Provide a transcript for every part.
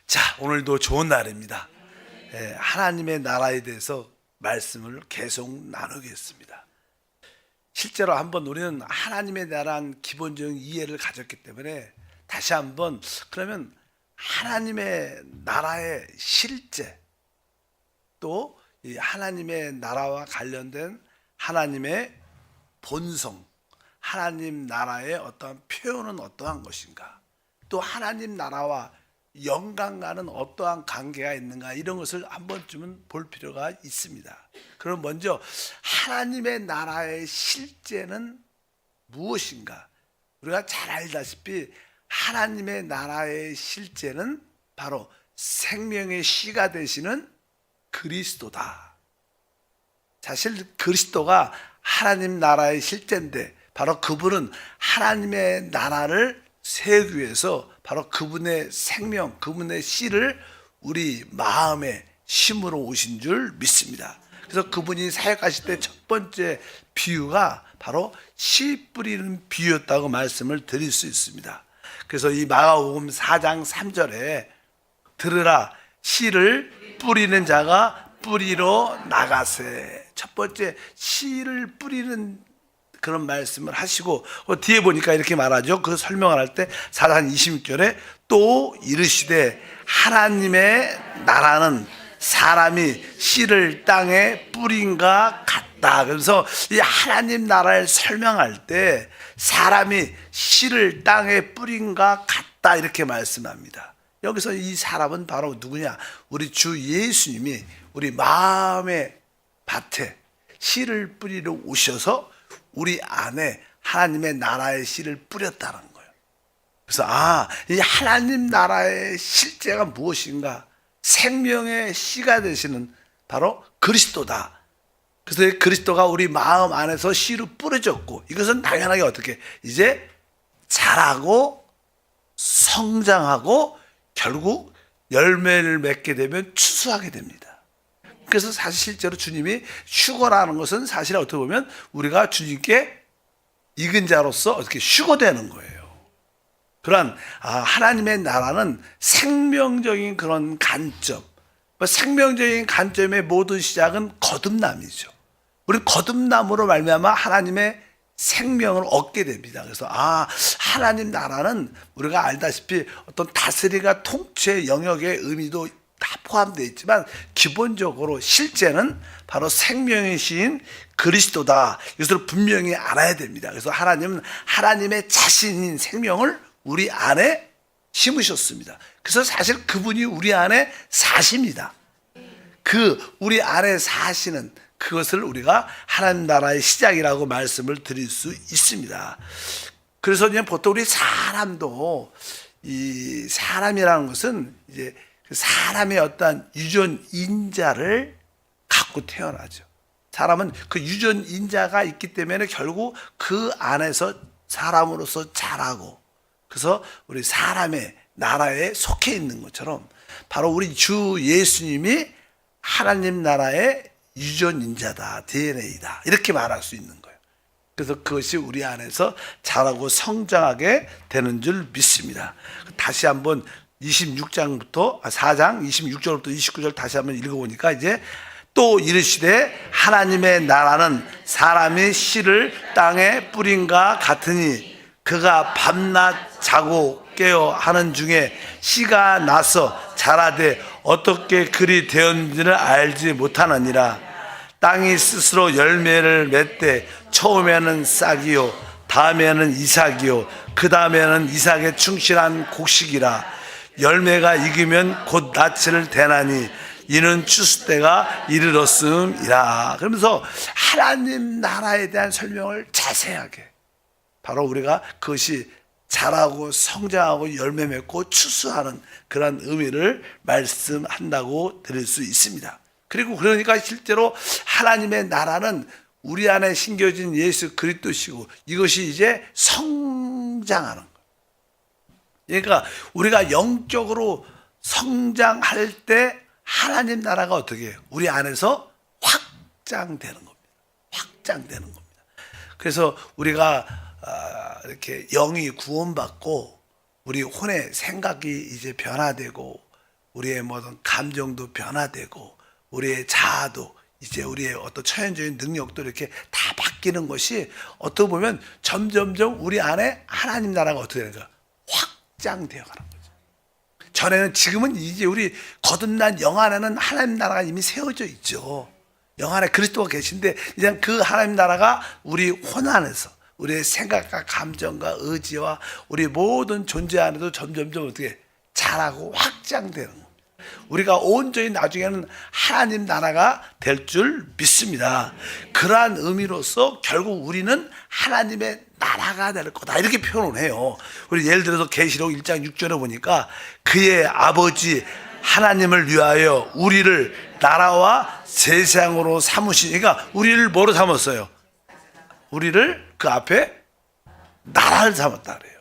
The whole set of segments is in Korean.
자, 오늘도 좋은 날입니다. 하나님의 나라에 대해서 말씀을 계속 나누겠습니다. 실제로 한번 우리는 하나님의 나라는 기본적인 이해를 가졌기 때문에 다시 한번 그러면 하나님의 나라의 실제 또 이 하나님의 나라와 관련된 하나님의 본성, 하나님 나라의 어떠한 표현은 어떠한 것인가, 또 하나님 나라와 영광과는 어떠한 관계가 있는가, 이런 것을 한 번쯤은 볼 필요가 있습니다. 그럼 먼저 하나님의 나라의 실제는 무엇인가? 우리가 잘 알다시피 하나님의 나라의 실제는 바로 생명의 씨가 되시는 그리스도다. 사실 그리스도가 하나님 나라의 실제인데 바로 그분은 하나님의 나라를 세우기 위해서 바로 그분의 생명, 그분의 씨를 우리 마음에 심으러 오신 줄 믿습니다. 그래서 그분이 사역하실 때 첫 번째 비유가 바로 씨 뿌리는 비유였다고 말씀을 드릴 수 있습니다. 그래서 이 마가복음 4장 3절에 들으라, 씨를 뿌리는 자가 뿌리러 나가세. 첫 번째 씨를 뿌리는 그런 말씀을 하시고, 뒤에 보니까 이렇게 말하죠. 그 설명을 할 때 4장 26절에 또 이르시되 하나님의 나라는 사람이 씨를 땅에 뿌린과 같다. 그래서 이 하나님 나라를 설명할 때 사람이 씨를 땅에 뿌린과 같다, 이렇게 말씀합니다. 여기서 이 사람은 바로 누구냐? 우리 주 예수님이 우리 마음의 밭에 씨를 뿌리러 오셔서 우리 안에 하나님의 나라의 씨를 뿌렸다는 거예요. 그래서 이 하나님 나라의 실제가 무엇인가? 생명의 씨가 되시는 바로 그리스도다. 그래서 그리스도가 우리 마음 안에서 씨로 뿌려졌고, 이것은 당연하게 어떻게 이제 자라고 성장하고 결국 열매를 맺게 되면 추수하게 됩니다. 그래서 사실 실제로 주님이 휴거라는 것은 사실 어떻게 보면 우리가 주님께 익은 자로서 어떻게 휴거되는 거예요. 그러한 하나님의 나라는 생명적인 그런 관점, 생명적인 관점의 모든 시작은 거듭남이죠. 우리 거듭남으로 말미암아 하나님의 생명을 얻게 됩니다. 그래서 하나님 나라는 우리가 알다시피 어떤 다스리가 통치 영역의 의미도 다 포함되어 있지만 기본적으로 실제는 바로 생명의 시인 그리스도다. 이것을 분명히 알아야 됩니다. 그래서 하나님은 하나님의 자신인 생명을 우리 안에 심으셨습니다. 그래서 사실 그분이 우리 안에 사십니다. 그 우리 안에 사시는 그것을 우리가 하나님 나라의 시작이라고 말씀을 드릴 수 있습니다. 그래서 그냥 보통 우리 사람도 이 사람이라는 것은 이제 사람의 어떤 유전인자를 갖고 태어나죠. 사람은 그 유전인자가 있기 때문에 결국 그 안에서 사람으로서 자라고, 그래서 우리 사람의 나라에 속해 있는 것처럼 바로 우리 주 예수님이 하나님 나라의 유전인자다, DNA다, 이렇게 말할 수 있는 거예요. 그래서 그것이 우리 안에서 자라고 성장하게 되는 줄 믿습니다. 다시 한번 26장부터 4장 26절부터 29절 다시 한번 읽어보니까 이제 또 이르시되 하나님의 나라는 사람이 씨를 땅에 뿌린과 같으니 그가 밤낮 자고 깨어 하는 중에 씨가 나서 자라되 어떻게 그리 되었는지를 알지 못하느니라. 땅이 스스로 열매를 맺되 처음에는 싹이요 다음에는 이삭이요 그 다음에는 이삭에 충실한 곡식이라. 열매가 익으면 곧 낯을 대나니 이는 추수 때가 이르렀음이라. 그러면서 하나님 나라에 대한 설명을 자세하게, 바로 우리가 그것이 자라고 성장하고 열매 맺고 추수하는 그런 의미를 말씀한다고 드릴 수 있습니다. 그리고 그러니까 실제로 하나님의 나라는 우리 안에 심겨진 예수 그리스도시고 이것이 이제 성장하는 거예요. 그러니까 우리가 영적으로 성장할 때 하나님 나라가 어떻게 해요? 우리 안에서 확장되는 겁니다. 확장되는 겁니다. 그래서 우리가 이렇게 영이 구원받고 우리 혼의 생각이 이제 변화되고 우리의 모든 감정도 변화되고 우리의 자아도 이제 우리의 어떤 천연적인 능력도 이렇게 다 바뀌는 것이 어떻게 보면 점점점 우리 안에 하나님 나라가 어떻게 되는가 확장되어 가는 거죠. 전에는 지금은 이제 우리 거듭난 영 안에는 하나님 나라가 이미 세워져 있죠. 영 안에 그리스도가 계신데 이제 그 하나님 나라가 우리 혼 안에서 우리의 생각과 감정과 의지와 우리 모든 존재 안에도 점점점 어떻게 자라고 확장되는 거예요. 우리가 온전히 나중에는 하나님 나라가 될 줄 믿습니다. 그러한 의미로서 결국 우리는 하나님의 나라가 될 거다 이렇게 표현을 해요. 우리 예를 들어서 계시록 1장 6절에 보니까 그의 아버지 하나님을 위하여 우리를 나라와 제사장으로 삼으시니, 그러니까 우리를 뭐로 삼았어요? 우리를 그 앞에 나라를 삼았다 그래요.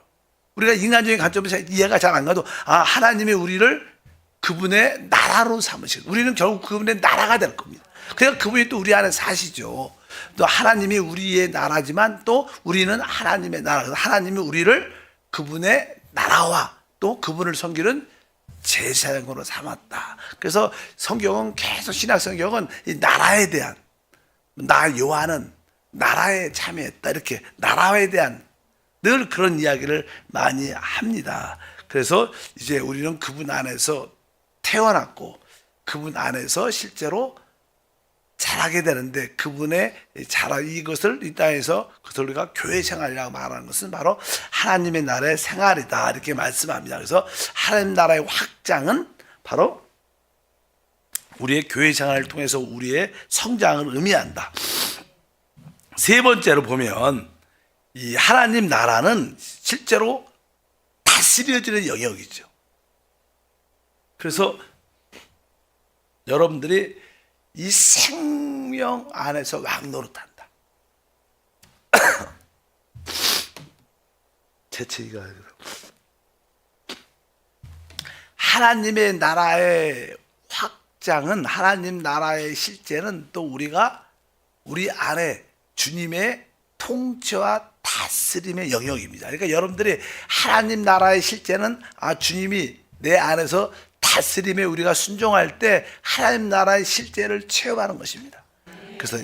우리가 인간적인 관점에서 이해가 잘 안 가도 하나님이 우리를 그분의 나라로 삼으시고 우리는 결국 그분의 나라가 될 겁니다. 그러니까 그분이 또 우리 안에 사시죠. 또 하나님이 우리의 나라지만 또 우리는 하나님의 나라. 하나님이 우리를 그분의 나라와 또 그분을 섬기는 제사장으로 삼았다. 그래서 성경은 계속 신약 성경은 이 나라에 대한 나 요한은 나라에 참여했다 이렇게 나라에 대한 늘 그런 이야기를 많이 합니다. 그래서 이제 우리는 그분 안에서 태어났고 그분 안에서 실제로 자라게 되는데 그분의 이것을 이 땅에서 그것을 우리가 교회 생활이라고 말하는 것은 바로 하나님의 나라의 생활이다 이렇게 말씀합니다. 그래서 하나님 나라의 확장은 바로 우리의 교회 생활을 통해서 우리의 성장을 의미한다. 세 번째로 보면 이 하나님 나라는 실제로 다스려지는 영역이죠. 그래서 여러분들이 이 생명 안에서 왕노릇한다. 재채기가 하나님의 나라의 확장은 하나님 나라의 실제는 또 우리가 우리 안에 주님의 통치와 다스림의 영역입니다. 그러니까 여러분들이 하나님 나라의 실제는 주님이 내 안에서 다스림에 우리가 순종할 때 하나님 나라의 실제를 체험하는 것입니다. 그래서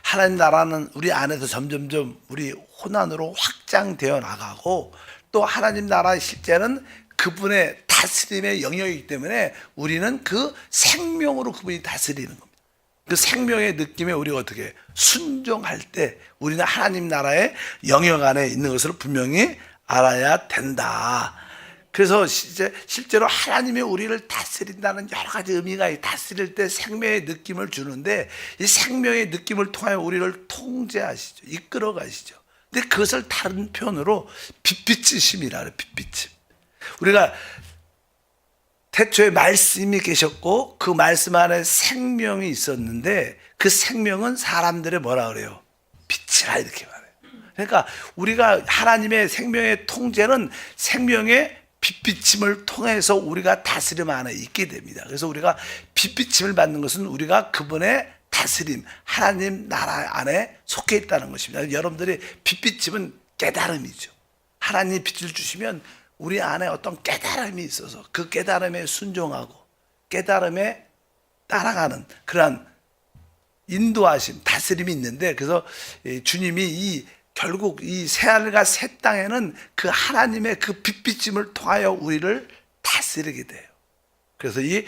하나님 나라는 우리 안에서 점점점 우리 혼안으로 확장되어 나가고 또 하나님 나라의 실제는 그분의 다스림의 영역이기 때문에 우리는 그 생명으로 그분이 다스리는 겁니다. 그 생명의 느낌에 우리가 어떻게 순종할 때 우리는 하나님 나라의 영역 안에 있는 것을 분명히 알아야 된다. 그래서 실제로 하나님이 우리를 다스린다는 여러 가지 의미가 다스릴 때 생명의 느낌을 주는데 이 생명의 느낌을 통하여 우리를 통제하시죠. 이끌어 가시죠. 근데 그것을 다른 표현으로 빛비치심이라 그래요. 빛비침. 우리가 태초에 말씀이 계셨고 그 말씀 안에 생명이 있었는데 그 생명은 사람들의 뭐라 그래요? 빛이라 이렇게 말해요. 그러니까 우리가 하나님의 생명의 통제는 생명의 빛비침을 통해서 우리가 다스림 안에 있게 됩니다. 그래서 우리가 빛비침을 받는 것은 우리가 그분의 다스림, 하나님 나라 안에 속해 있다는 것입니다. 여러분들이 빛비침은 깨달음이죠. 하나님이 빛을 주시면 우리 안에 어떤 깨달음이 있어서 그 깨달음에 순종하고 깨달음에 따라가는 그러한 인도하심, 다스림이 있는데 그래서 주님이 결국 이 새하늘과 새 땅에는 그 하나님의 그 빛비침을 통하여 우리를 다스리게 돼요. 그래서 이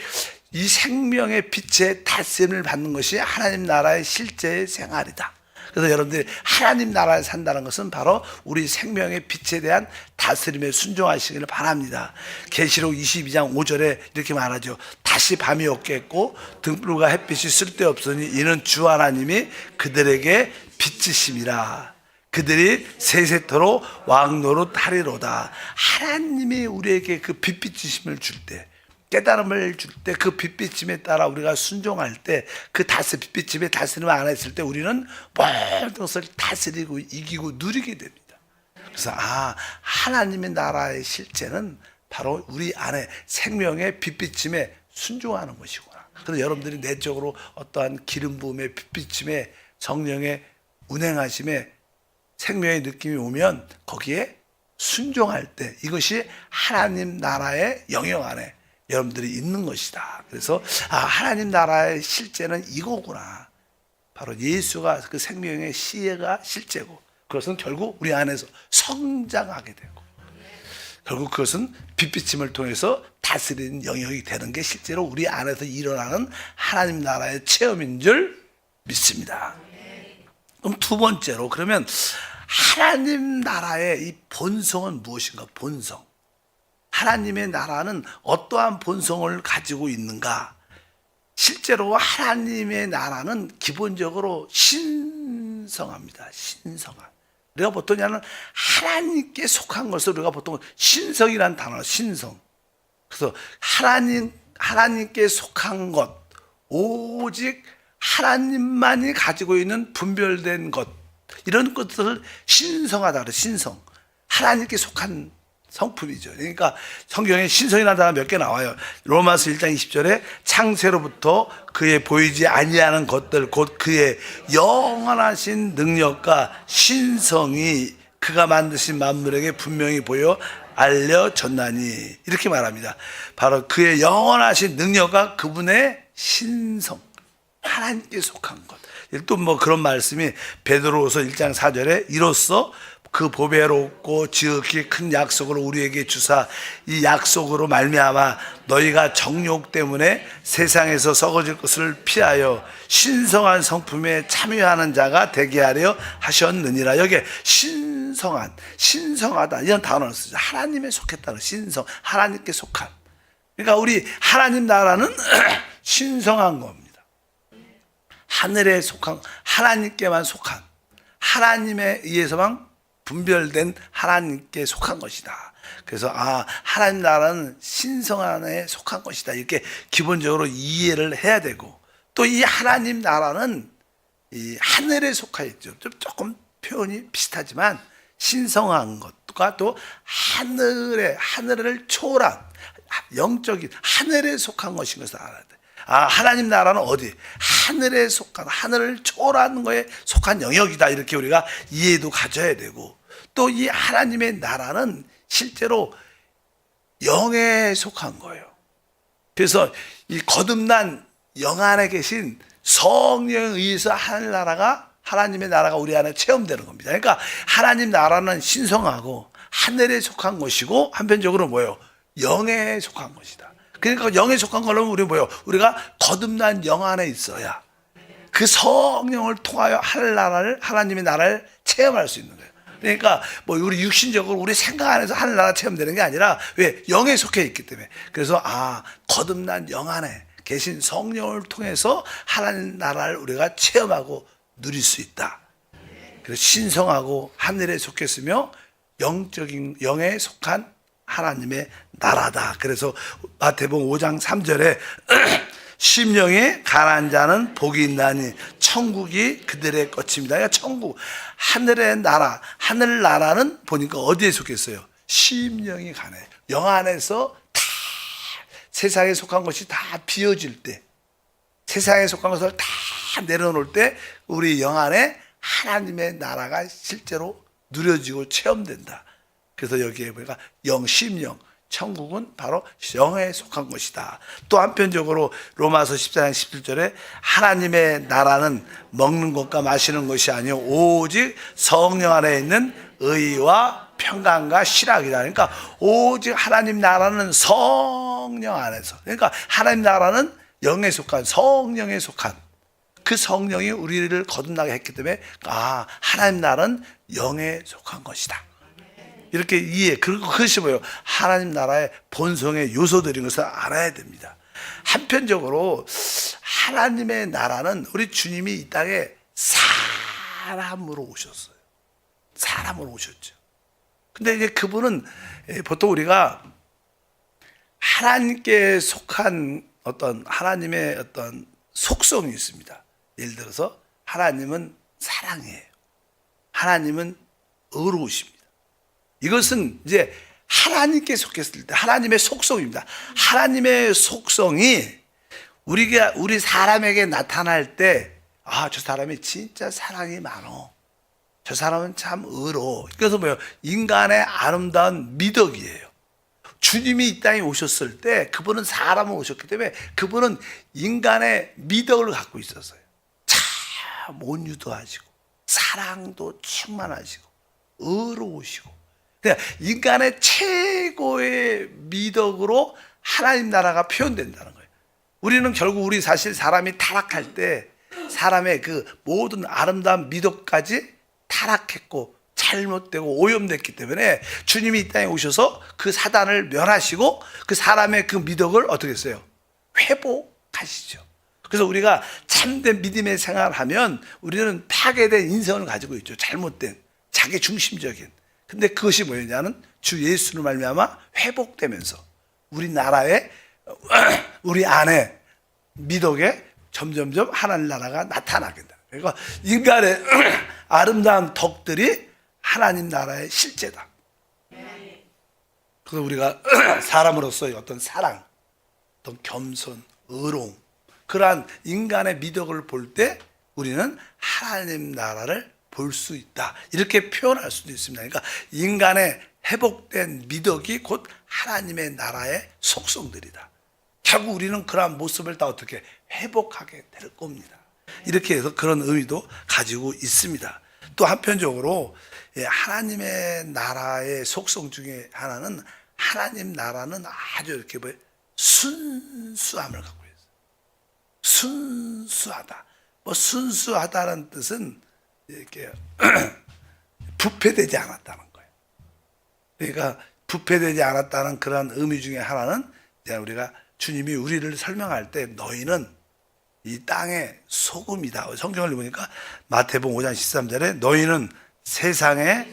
생명의 빛의 다스림을 받는 것이 하나님 나라의 실제의 생활이다. 그래서 여러분들이 하나님 나라에 산다는 것은 바로 우리 생명의 빛에 대한 다스림에 순종하시기를 바랍니다. 계시록 22장 5절에 이렇게 말하죠. 다시 밤이 없겠고 등불과 햇빛이 쓸데없으니 이는 주 하나님이 그들에게 빛이심이라. 그들이 세세토록 왕노릇하리로다. 하나님이 우리에게 그 빛비치심을 줄 때, 깨달음을 줄 때, 그 빛비침에 따라 우리가 순종할 때, 그 빛비침에 다스림을 안 했을 때 우리는 모든 것을 다스리고 이기고 누리게 됩니다. 그래서 하나님의 나라의 실제는 바로 우리 안에 생명의 빛비침에 순종하는 것이구나. 그래서 여러분들이 내적으로 어떠한 기름 부음의 빛비침에 성령의 운행하심에 생명의 느낌이 오면 거기에 순종할 때 이것이 하나님 나라의 영역 안에 여러분들이 있는 것이다. 그래서 하나님 나라의 실제는 이거구나. 바로 예수가 그 생명의 시혜가 실제고, 그것은 결국 우리 안에서 성장하게 되고, 결국 그것은 빛비침을 통해서 다스리는 영역이 되는 게 실제로 우리 안에서 일어나는 하나님 나라의 체험인 줄 믿습니다. 그럼 두 번째로, 그러면 하나님 나라의 이 본성은 무엇인가? 본성. 하나님의 나라는 어떠한 본성을 가지고 있는가? 실제로 하나님의 나라는 기본적으로 신성합니다. 신성한. 우리가 보통 하나님께 속한 것을 우리가 보통 신성이라는 단어로 신성. 그래서 하나님께 속한 것, 오직 하나님만이 가지고 있는 분별된 것, 이런 것들을 신성하다 그래요. 신성. 하나님께 속한 성품이죠. 그러니까 성경에 신성이라는 단어 몇 개 나와요. 로마서 1장 20절에 창세로부터 그의 보이지 아니하는 것들, 곧 그의 영원하신 능력과 신성이 그가 만드신 만물에게 분명히 보여 알려졌나니, 이렇게 말합니다. 바로 그의 영원하신 능력과 그분의 신성, 하나님께 속한 것. 또 그런 말씀이 베드로후서 1장 4절에 이로써 그 보배롭고 지극히 큰 약속을 우리에게 주사 이 약속으로 말미암아 너희가 정욕 때문에 세상에서 썩어질 것을 피하여 신성한 성품에 참여하는 자가 되게 하려 하셨느니라. 여기에 신성하다 이런 단어를 쓰죠. 하나님에 속했다는 신성, 하나님께 속한. 그러니까 우리 하나님 나라는 신성한 겁니다. 하늘에 속한, 하나님께만 속한, 하나님에 의해서만 분별된 하나님께 속한 것이다. 그래서 하나님 나라는 신성한에 속한 것이다. 이렇게 기본적으로 이해를 해야 되고, 또 이 하나님 나라는 이 하늘에 속하 있죠. 조금 표현이 비슷하지만 신성한 것과 또 하늘을 초월한 영적인 하늘에 속한 것인 것을 알아야 돼. 하나님 나라는 어디? 하늘에 속한, 하늘을 초월하는 거에 속한 영역이다. 이렇게 우리가 이해도 가져야 되고, 또 이 하나님의 나라는 실제로 영에 속한 거예요. 그래서 이 거듭난 영 안에 계신 성령에 의해서 하나님의 나라가 우리 안에 체험되는 겁니다. 그러니까 하나님 나라는 신성하고 하늘에 속한 것이고, 한편적으로 뭐예요? 영에 속한 것이다. 그러니까 영에 속한 거는 우리가 거듭난 영 안에 있어야 그 성령을 통하여 하나님의 나라를 체험할 수 있는 거예요. 그러니까 우리 육신적으로 우리 생각 안에서 하늘나라 체험되는 게 아니라, 왜? 영에 속해 있기 때문에. 그래서 거듭난 영 안에 계신 성령을 통해서 하나님 나라를 우리가 체험하고 누릴 수 있다. 그래서 신성하고 하늘에 속했으며 영적인 영에 속한 하나님의 나라다. 그래서 마태복음 5장 3절에 심령이 가난한 자는 복이 있나니 천국이 그들의 것입니다. 그러니까 천국, 하늘의 나라, 하늘 나라는 보니까 어디에 속했어요? 심령이 가난해. 영 안에서 다 세상에 속한 것이 다 비워질 때, 세상에 속한 것을 다 내려놓을 때 우리 영 안에 하나님의 나라가 실제로 누려지고 체험된다. 그래서 여기에 보니까 심령, 천국은 바로 영에 속한 것이다. 또 한편적으로 로마서 14장 17절에 하나님의 나라는 먹는 것과 마시는 것이 아니요 오직 성령 안에 있는 의와 평강과 실학이다. 그러니까 오직 하나님 나라는 성령 안에서, 그러니까 하나님 나라는 영에 속한, 성령에 속한 그 성령이 우리를 거듭나게 했기 때문에 하나님 나라는 영에 속한 것이다. 이렇게 그리고 그것이 뭐예요? 하나님 나라의 본성의 요소들인 것을 알아야 됩니다. 한편적으로 하나님의 나라는 우리 주님이 이 땅에 사람으로 오셨어요. 사람으로 오셨죠. 근데 이제 그분은 보통 우리가 하나님께 속한 하나님의 속성이 있습니다. 예를 들어서 하나님은 사랑이에요. 하나님은 의로우십니다. 이것은 이제 하나님께 속했을 때 하나님의 속성입니다. 하나님의 속성이 우리 사람에게 나타날 때, 저 사람이 진짜 사랑이 많어. 저 사람은 참 의로워. 그래서 인간의 아름다운 미덕이에요. 주님이 이 땅에 오셨을 때 그분은 사람을 오셨기 때문에 그분은 인간의 미덕을 갖고 있었어요. 참 온유도 하시고 사랑도 충만하시고 의로우시고, 그냥 인간의 최고의 미덕으로 하나님 나라가 표현된다는 거예요. 우리는 결국 우리 사실 사람이 타락할 때 사람의 그 모든 아름다운 미덕까지 타락했고 잘못되고 오염됐기 때문에 주님이 이 땅에 오셔서 그 사단을 멸하시고 그 사람의 그 미덕을 어떻게 했어요? 회복하시죠. 그래서 우리가 참된 믿음의 생활을 하면 우리는 파괴된 인성을 가지고 있죠. 잘못된 자기 중심적인. 근데 그것이 뭐냐면 주 예수로 말미암아 회복되면서 우리나라에 우리 안에 미덕에 점점점 하나님 나라가 나타나게 된다. 그러니까 인간의 아름다운 덕들이 하나님 나라의 실제다. 그래서 우리가 사람으로서의 어떤 사랑, 어떤 겸손, 의로움, 그러한 인간의 미덕을 볼 때 우리는 하나님 나라를 볼 수 있다. 이렇게 표현할 수도 있습니다. 그러니까 인간의 회복된 미덕이 곧 하나님의 나라의 속성들이다. 결국 우리는 그러한 모습을 다 어떻게 회복하게 될 겁니다. 이렇게 해서 그런 의미도 가지고 있습니다. 또 한편적으로 하나님의 나라의 속성 중에 하나는 하나님 나라는 아주 이렇게 순수함을 갖고 있어요. 순수하다. 순수하다는 뜻은 이렇게 부패되지 않았다는 거예요. 그러니까 부패되지 않았다는 그런 의미 중에 하나는 우리가 주님이 우리를 설명할 때 너희는 이 땅의 소금이다. 성경을 보니까 마태복음 5장 13절에 너희는 세상의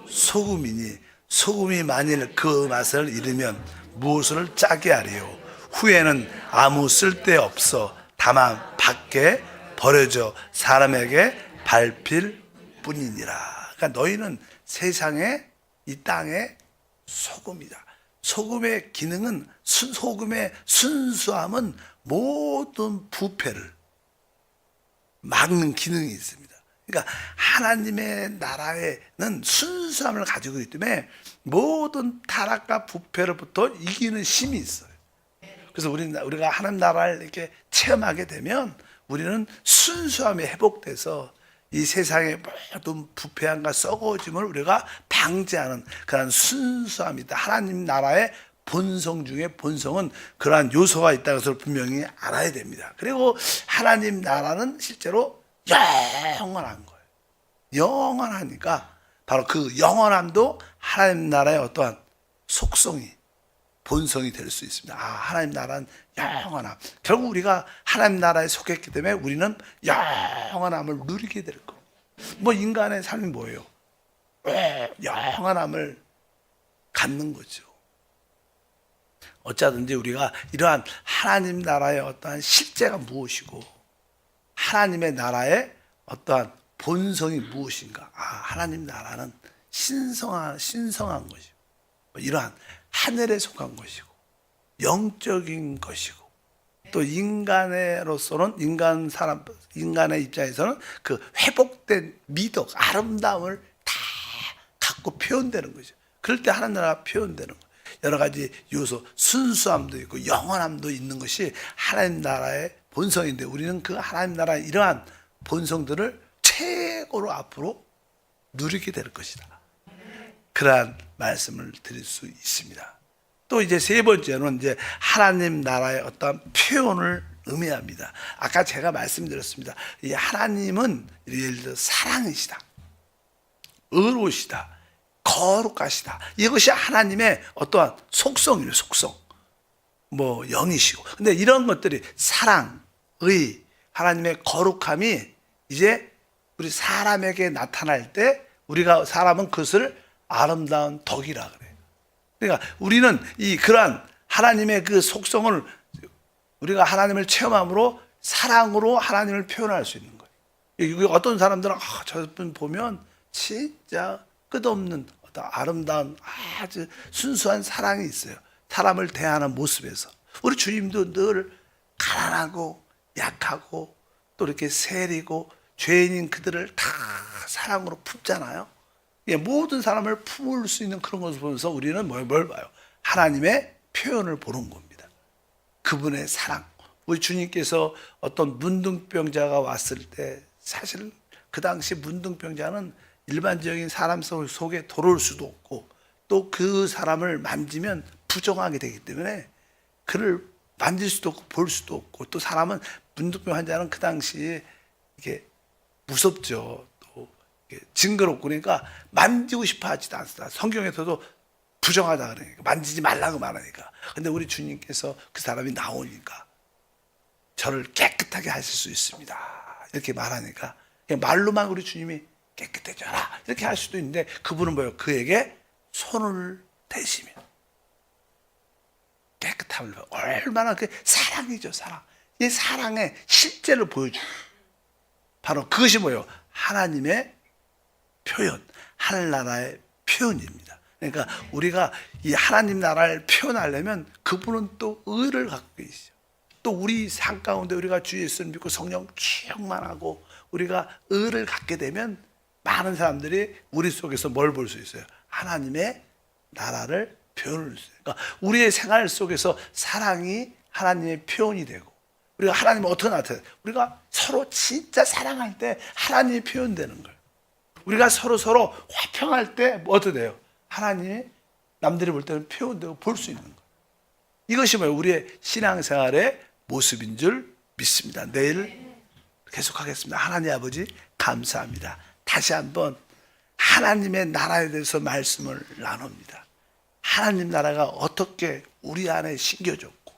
소금이니 소금이 만일 그 맛을 잃으면 무엇을 짜게 하리요. 후에는 아무 쓸데없어 다만 밖에 버려져 사람에게 밟힐 뿐이니라. 그러니까 너희는 세상의 이 땅의 소금이다. 소금의 기능은 소금의 순수함은 모든 부패를 막는 기능이 있습니다. 그러니까 하나님의 나라에는 순수함을 가지고 있기 때문에 모든 타락과 부패로부터 이기는 힘이 있어요. 그래서 우리가 하나님 나라를 이렇게 체험하게 되면 우리는 순수함이 회복돼서 이 세상의 모든 부패함과 썩어짐을 우리가 방지하는 그런 순수함이다. 하나님 나라의 본성 중에 본성은 그러한 요소가 있다는 것을 분명히 알아야 됩니다. 그리고 하나님 나라는 실제로 영원한 거예요. 영원하니까 바로 그 영원함도 하나님 나라의 어떠한 속성이 본성이 될 수 있습니다. 하나님 나라는 영원함. 결국 우리가 하나님 나라에 속했기 때문에 우리는 영원함을 누리게 될 겁니다. 인간의 삶이 뭐예요? 영원함을 갖는 거죠. 어쩌든지 우리가 이러한 하나님 나라의 어떠한 실제가 무엇이고 하나님의 나라의 어떠한 본성이 무엇인가? 하나님 나라는 신성한 것이고 이러한 하늘에 속한 것이고 영적인 것이고 또 인간으로서는 인간의 입장에서는 그 회복된 미덕, 아름다움을 다 갖고 표현되는 거죠. 그럴 때 하나님 나라가 표현되는 거예요. 여러 가지 요소, 순수함도 있고 영원함도 있는 것이 하나님 나라의 본성인데 우리는 그 하나님 나라의 이러한 본성들을 최고로 앞으로 누리게 될 것이다. 그러한 말씀을 드릴 수 있습니다. 또 이제 세 번째는 이제 하나님 나라의 어떤 표현을 의미합니다. 아까 제가 말씀드렸습니다. 이 하나님은 예를 들어 사랑이시다, 의로우시다, 거룩하시다. 이것이 하나님의 어떠한 속성이에요. 속성. 영이시고. 근데 이런 것들이 사랑, 의, 하나님의 거룩함이 이제 우리 사람에게 나타날 때 우리가 사람은 그것을 아름다운 덕이라 그래요. 그러니까 우리는 그러한 하나님의 그 속성을 우리가 하나님을 체험함으로 사랑으로 하나님을 표현할 수 있는 거예요. 어떤 사람들은 저분 보면 진짜 끝없는 어떤 아름다운 아주 순수한 사랑이 있어요. 사람을 대하는 모습에서. 우리 주님도 늘 가난하고 약하고 또 이렇게 세리고 죄인인 그들을 다 사랑으로 품잖아요. 모든 사람을 품을 수 있는 그런 것을 보면서 우리는 뭘 봐요? 하나님의 표현을 보는 겁니다. 그분의 사랑. 우리 주님께서 어떤 문둥병자가 왔을 때 사실 그 당시 문둥병자는 일반적인 사람 속에 들어올 수도 없고 또 그 사람을 만지면 부정하게 되기 때문에 그를 만질 수도 없고 볼 수도 없고 또 사람은 문둥병 환자는 그 당시에 이게 무섭죠. 또 징그럽고 그러니까 만지고 싶어 하지도 않습니다. 성경에서도 부정하다 그러니까 만지지 말라고 말하니까. 근데 우리 주님께서 그 사람이 나오니까 저를 깨끗하게 하실 수 있습니다. 이렇게 말하니까 그냥 말로만 우리 주님이 깨끗해져라 이렇게 할 수도 있는데 그분은 뭐예요? 그에게 손을 대시면 깨끗함을 얼마나 그 사랑이죠. 사랑. 이 사랑의 실제를 보여줘요. 바로 그것이 뭐예요? 하나님의 표현, 하늘나라의 표현입니다. 그러니까 우리가 이 하나님 나라를 표현하려면 그분은 또 의를 갖고 계시죠. 또 우리 삶 가운데 우리가 주 예수를 믿고 성령 충만하고 우리가 의를 갖게 되면 많은 사람들이 우리 속에서 뭘 볼 수 있어요? 하나님의 나라를 표현할 수 있어요. 그러니까 우리의 생활 속에서 사랑이 하나님의 표현이 되고 우리가 하나님을 어떻게 나타내요? 우리가 서로 진짜 사랑할 때 하나님이 표현되는 거예요. 우리가 서로 화평할 때 뭐 어떻게 돼요? 하나님이 남들이 볼 때는 표현되고 볼 수 있는 거예요. 이것이 뭐예요? 우리의 신앙생활의 모습인 줄 믿습니다. 내일 계속하겠습니다. 하나님 아버지 감사합니다. 다시 한번 하나님의 나라에 대해서 말씀을 나눕니다. 하나님 나라가 어떻게 우리 안에 심겨졌고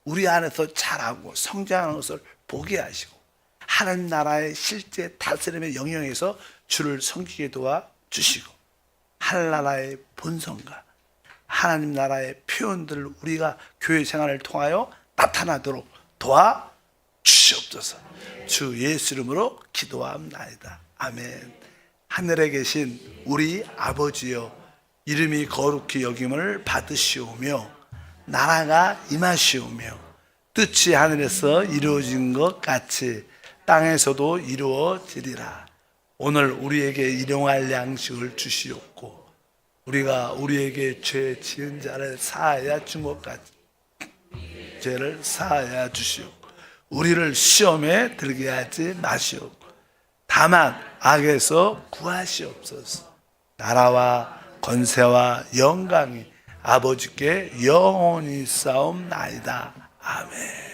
우리 안에서 자라고 성장하는 것을 보게 하시고 하나님 나라의 실제 다스림의 영역에서 주를 섬기게 도와주시고 하늘나라의 본성과 하나님 나라의 표현들을 우리가 교회 생활을 통하여 나타나도록 도와주시옵소서. 주 예수 이름으로 기도합나이다. 아멘. 하늘에 계신 우리 아버지여 이름이 거룩히 여김을 받으시오며 나라가 임하시오며 뜻이 하늘에서 이루어진 것 같이 땅에서도 이루어지리라. 오늘 우리에게 일용할 양식을 주시옵고 우리가 우리에게 죄 지은 자를 사하여 준 것 같이 죄를 사하여 주시옵고 우리를 시험에 들게 하지 마시옵고 다만 악에서 구하시옵소서. 나라와 권세와 영광이 아버지께 영원히 싸움나이다. 아멘.